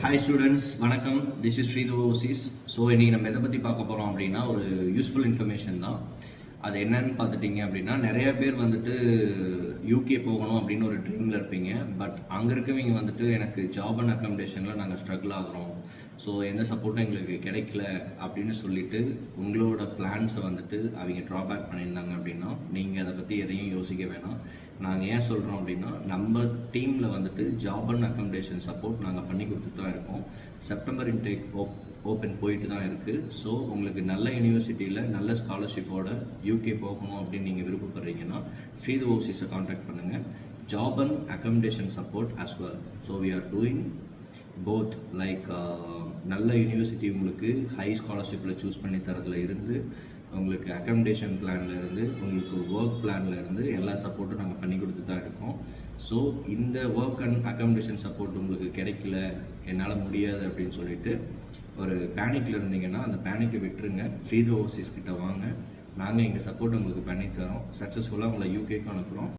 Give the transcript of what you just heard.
Hi students, வணக்கம். This is Sreethu ஓசிஸ். So இன்றைக்கி நம்ம எதை பற்றி பார்க்க போகிறோம் அப்படின்னா, ஒரு யூஸ்ஃபுல் இன்ஃபர்மேஷன் தான். அது என்னன்னு பார்த்துட்டிங்க அப்படின்னா, நிறைய பேர் வந்துட்டு யூகே போகணும் அப்படின்னு ஒரு ட்ரீமில் இருப்பீங்க. பட் அங்கே இருக்கவங்க வந்துட்டு எனக்கு ஜாப் அண்ட் அக்காமடேஷனில் நாங்கள் ஸ்ட்ரகிள் ஆகிறோம், ஸோ எந்த சப்போர்ட்டும் எங்களுக்கு கிடைக்கல அப்படின்னு சொல்லிட்டு உங்களோட பிளான்ஸை வந்துட்டு அவங்க ட்ராபேக் பண்ணியிருந்தாங்க அப்படின்னா, நீங்கள் அதை பற்றி எதையும் யோசிக்க வேணாம். நாங்கள் ஏன் சொல்கிறோம் அப்படின்னா, நம்ம டீமில் வந்துட்டு ஜாப் அண்ட் அக்காமடேஷன் சப்போர்ட் நாங்கள் பண்ணி கொடுத்துட்டு தான் இருக்கோம். செப்டம்பர் இன்டேக் ஓப்பன் போயிட்டு தான் இருக்குது. ஸோ உங்களுக்கு நல்ல யூனிவர்சிட்டியில் நல்ல ஸ்காலர்ஷிப்போட யூகே போகணும் அப்படின்னு நீங்கள் விருப்பப்படுறீங்கன்னா ஸ்ரீது ஓசிஸை காண்டாக்ட் பண்ணுங்கள். Job and accommodation support as well. So we are doing both, like நல்ல யூனிவர்சிட்டி உங்களுக்கு ஹை ஸ்காலர்ஷிப்பில் சூஸ் பண்ணி தரதுல இருந்து, உங்களுக்கு அக்காமடேஷன் பிளானில் இருந்து, உங்களுக்கு ஒர்க் பிளானில் இருந்து எல்லா சப்போர்ட்டும் நாங்கள் பண்ணி கொடுத்து தான் இருக்கோம். ஸோ இந்த ஒர்க் அண்ட் அக்காமடேஷன் சப்போர்ட் உங்களுக்கு கிடைக்கல, என்னால் முடியாது அப்படின்னு சொல்லிட்டு ஒரு பேனிக்கில் இருந்தீங்கன்னா அந்த பேனிக்கை விட்டுருங்க. ஸ்ரீது ஓவர்சீஸ் கிட்ட வாங்க, நாங்கள் எங்கள் சப்போர்ட் உங்களுக்கு பண்ணித்தரோம். சக்ஸஸ்ஃபுல்லாக உங்களை யூகேக்கு அனுப்புகிறோம்.